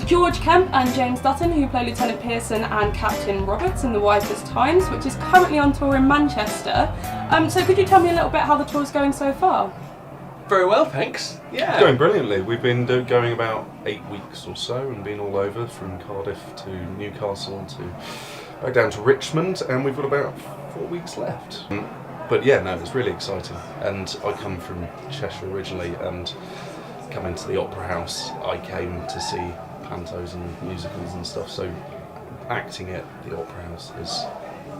George Kemp and James Dutton, who play Lieutenant Pearson and Captain Roberts in The Wipers Times, which is currently on tour in Manchester. So could you tell me a little bit how the tour's going so far? Very well, thanks. Yeah. It's going brilliantly. We've been going about 8 weeks or so and been all over, from Cardiff to Newcastle to back down to Richmond, and we've got about 4 weeks left. But yeah, no, it's really exciting. And I come from Cheshire originally, and coming to the Opera House, I came to see pantos and musicals and stuff, so acting at the Opera House is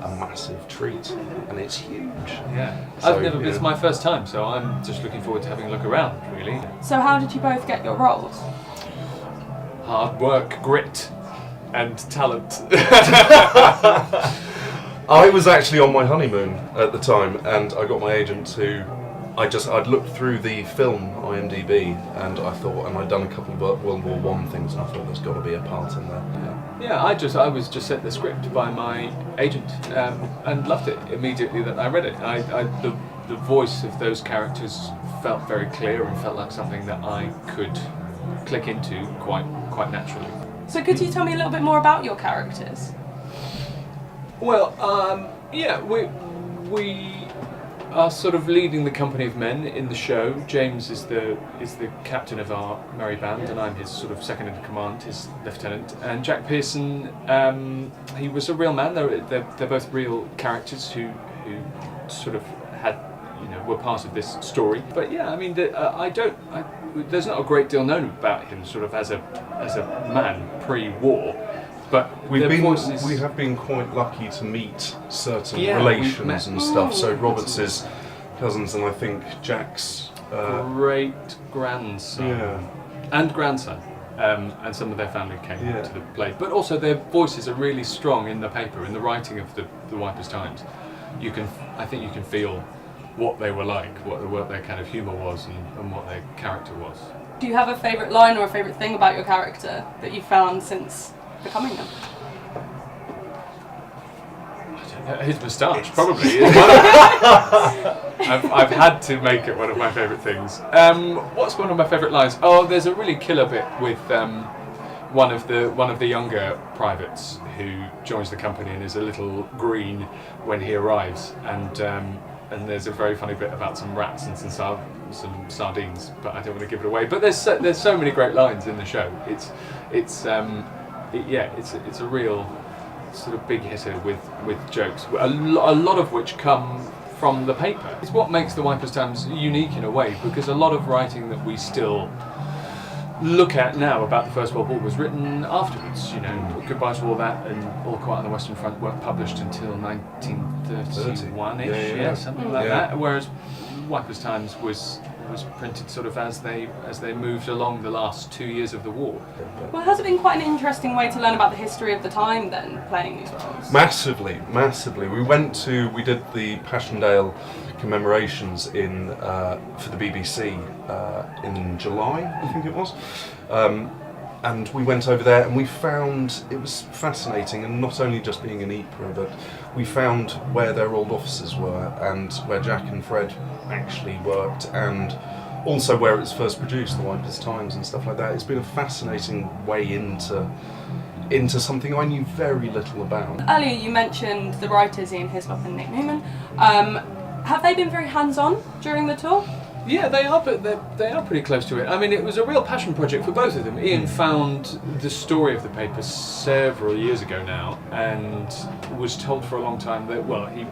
a massive treat, and it's huge. Yeah, So, I've never been. It's my first time, so I'm just looking forward to having a look around, really. So how did you both get your roles? Hard work, grit, and talent. I was actually on my honeymoon at the time, and I got my agent to. I'd looked through the film IMDb, and I thought, and I'd done a couple of World War I things, and I thought there's got to be a part in there. Yeah, I was just sent the script by my agent, and loved it immediately that I read it. The voice of those characters felt very clear and felt like something that I could click into quite naturally. So could you tell me a little bit more about your characters? Well, yeah, we are sort of leading the company of men in the show. James is the captain of our merry band, and I'm his sort of second in command, his lieutenant. And Jack Pearson, he was a real man. They're both real characters who sort of had, were part of this story. But yeah, I mean, there's not a great deal known about him sort of as a man pre-war. But we have been quite lucky to meet certain relations and stuff. So Roberts is cousins, and I think Jack's great grandson and grandson, and some of their family came to the play. But also their voices are really strong in the paper, in the writing of the Wipers Times. I think you can feel what they were like, what their kind of humour was, and what their character was. Do you have a favourite line or a favourite thing about your character that you've found since becoming them? His moustache, probably. I've had to make it one of my favourite things. What's one of my favourite lines? Oh, there's a really killer bit with one of the younger privates who joins the company and is a little green when he arrives, and there's a very funny bit about some rats and some sardines, but I don't want to give it away. But there's so many great lines in the show. It's a real sort of big hitter with jokes, a lot of which come from the paper. It's what makes the Wipers Times unique in a way, because a lot of writing that we still look at now about the First World War was written afterwards. Goodbye to All That and All Quiet on the Western Front weren't published until 1931-ish, something like that. Whereas Wipers Times was printed sort of as they moved along the last 2 years of the war. Well, has it been quite an interesting way to learn about the history of the time then, playing these roles? Massively. We did the Passchendaele commemorations for the BBC in July, I think it was. And we went over there, and we found it was fascinating, and not only just being in Ypres, but we found where their old offices were, and where Jack and Fred actually worked, and also where it was first produced, the Wipers Times and stuff like that. It's been a fascinating way into something I knew very little about. Earlier you mentioned the writers Ian Hislop and Nick Newman. Have they been very hands-on during the tour? Yeah, they are, but they are pretty close to it. I mean, it was a real passion project for both of them. Ian found the story of the paper several years ago now, and was told for a long time that, he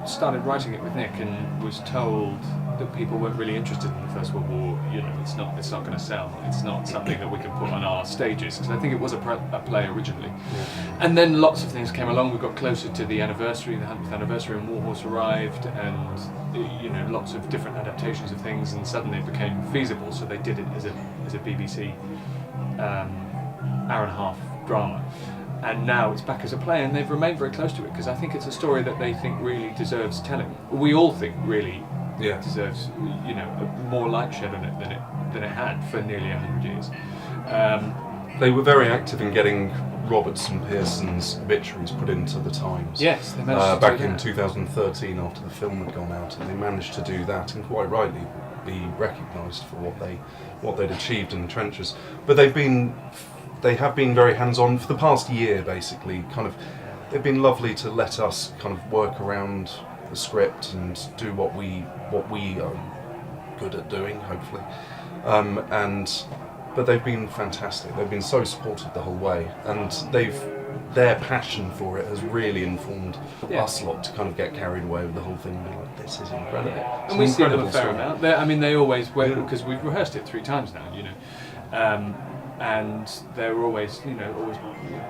started writing it with Nick and was told that people weren't really interested in the First World War. It's not going to sell. It's not something that we can put on our stages, because I think it was a play originally. And then lots of things came along. We got closer to the anniversary, the 100th anniversary, and Warhorse arrived, and lots of different adaptations of things, and suddenly it became feasible. So they did it as a BBC hour and a half drama. And now it's back as a play, and they've remained very close to it, because I think it's a story that they think really deserves telling. We all think really deserves, more light shed on it than it had for nearly 100 years. They were very active in getting Roberts and Pearson's obituaries put into the Times. Yes, they managed to back do in that. 2013, after the film had gone out, and they managed to do that, and quite rightly be recognised for what they'd achieved in the trenches. But they've been they have been very hands-on for the past year, basically. Kind of, they've been lovely to let us kind of work around the script and do what we are good at doing, hopefully. But they've been fantastic. They've been so supportive the whole way, and their passion for it has really informed us lot to kind of get carried away with the whole thing and be like, this is incredible. Yeah. And we see them a fair amount. They always wait, because we've rehearsed it 3 times now, you know. And they're always, you know,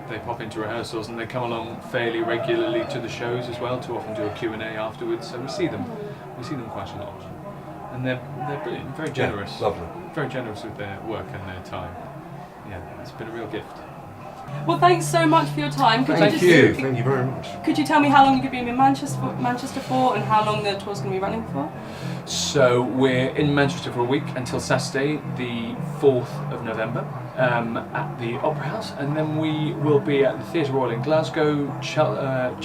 they pop into rehearsals and they come along fairly regularly to the shows as well, to often do a Q&A afterwards. So we see them quite a lot. And they're brilliant, very generous. Yeah, lovely. Very generous with their work and their time. Yeah, it's been a real gift. Well, thanks so much for your time. Thank you very much. Could you tell me how long you've been in Manchester for, and how long the tour's going to be running for? So we're in Manchester for a week until Saturday, the 4th of November, at the Opera House, and then we will be at the Theatre Royal in Glasgow, Cheltenham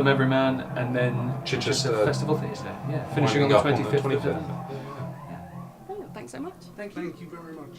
Everyman, and then Chichester Festival Theatre. Yeah, finishing on the 25th of November. Brilliant. Thanks so much. Thank you very much.